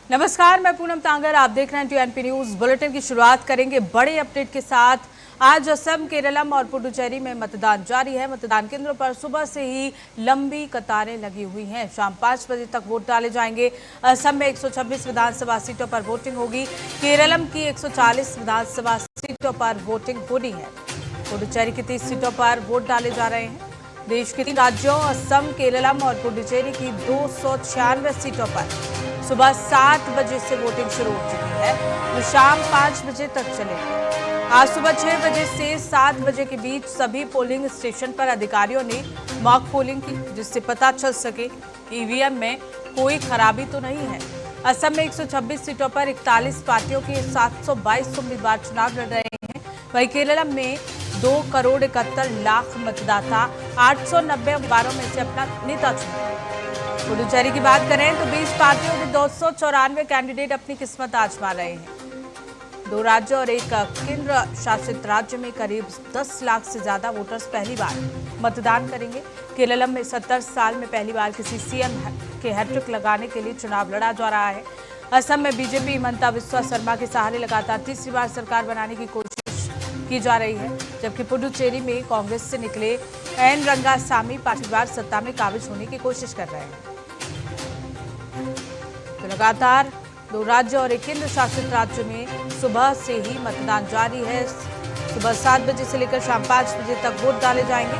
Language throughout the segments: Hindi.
नमस्कार, मैं पूनम तांगर। आप देख रहे हैं टीएनपी न्यूज बुलेटिन की शुरुआत करेंगे बड़े अपडेट के साथ। आज असम, केरलम और पुडुचेरी में मतदान जारी है। मतदान केंद्रों पर सुबह से ही लंबी कतारें लगी हुई हैं। शाम 5 बजे तक वोट डाले जाएंगे। असम में 126 विधानसभा सीटों पर वोटिंग होगी। केरलम की 140 विधानसभा सीटों पर वोटिंग होनी है। पुडुचेरी की 30 सीटों पर वोट डाले जा रहे हैं। देश के 3 राज्यों असम, केरलम और पुडुचेरी की 296 सीटों पर सुबह 7 बजे से वोटिंग शुरू हो चुकी है, जो शाम 5 बजे तक चलेगी। आज सुबह 6 बजे से 7 बजे के बीच सभी पोलिंग स्टेशन पर अधिकारियों ने मॉक पोलिंग की, जिससे पता चल सके ईवीएम में कोई खराबी तो नहीं है। असम में 126 सीटों पर 41 पार्टियों के 722 उम्मीदवार चुनाव लड़ रहे हैं। वहीं केरलम में 2,71,00,000 मतदाता 890 उम्मीदवारों में से अपना नेता चुने। पुडुचेरी की बात करें तो 20 पार्टियों के 294 कैंडिडेट अपनी किस्मत आजमा रहे हैं। 2 राज्य और एक केंद्र शासित राज्य में करीब 10 लाख से ज्यादा वोटर्स पहली बार मतदान करेंगे। केरलम में 70 साल में पहली बार किसी सीएम के हैट्रिक लगाने के लिए चुनाव लड़ा जा रहा है। असम में बीजेपी हिमंता बिस्वा शर्मा के सहारे लगातार तीसरी बार सरकार बनाने की कोशिश की जा रही है, जबकि पुडुचेरी में कांग्रेस से निकले एन रंगासामी पांचवी बार सत्ता में काबिज होने की कोशिश कर रहे हैं। तो लगातार 2 राज्य और एक केंद्र शासित राज्य में सुबह से ही मतदान जारी है। सुबह 7 बजे से लेकर शाम 5 बजे तक वोट डाले जाएंगे।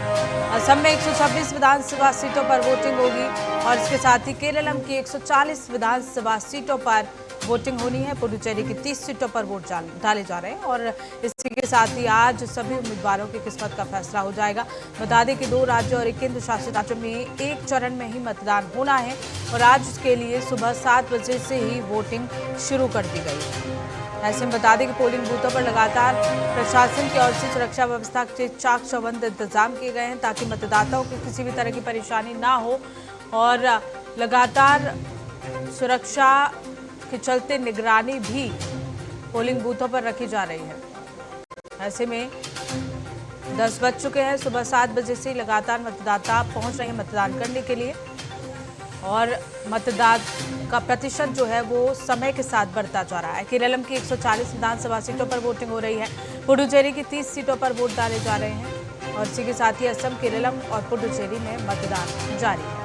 असम में 126 विधानसभा सीटों पर वोटिंग होगी और इसके साथ ही केरलम की 140 विधानसभा सीटों पर वोटिंग होनी है। पुडुचेरी की 30 सीटों पर वोट डाले जा रहे हैं और इसी के साथ ही आज सभी उम्मीदवारों की किस्मत का फैसला हो जाएगा। बता दें कि 2 राज्यों और एक केंद्र शासित राज्यों में एक चरण में ही मतदान होना है और आज उसके लिए सुबह 7 बजे से ही वोटिंग शुरू कर दी गई है। ऐसे में बता दें कि पोलिंग बूथों पर लगातार प्रशासन की ओर से सुरक्षा व्यवस्था के चाक चौबंद इंतजाम किए गए हैं, ताकि मतदाताओं को किसी भी तरह की परेशानी ना हो और लगातार सुरक्षा के चलते निगरानी भी पोलिंग बूथों पर रखी जा रही है। ऐसे में 10 बज चुके हैं। सुबह 7 बजे से लगातार मतदाता पहुंच रहे हैं मतदान करने के लिए और मतदान का प्रतिशत जो है वो समय के साथ बढ़ता जा रहा है। केरलम की 140 विधानसभा सीटों पर वोटिंग हो रही है। पुडुचेरी की 30 सीटों पर वोट डाले जा रहे हैं और इसी के साथ ही असम, केरलम और पुडुचेरी में मतदान जारी है।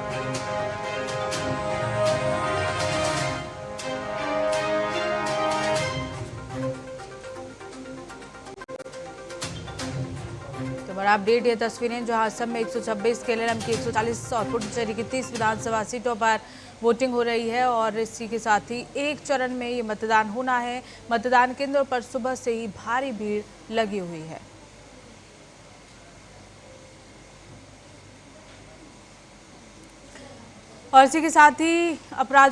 तो बड़ा अपडेट ये तस्वीरें, जहां असम में 126, केरलम की 140 और पुडुचेरी की 30 विधानसभा सीटों पर वोटिंग हो रही है और इसी के साथ ही एक चरण में ये मतदान होना है। मतदान केंद्रों पर सुबह से ही भारी भीड़ लगी हुई है। और इसी के साथ ही अपराध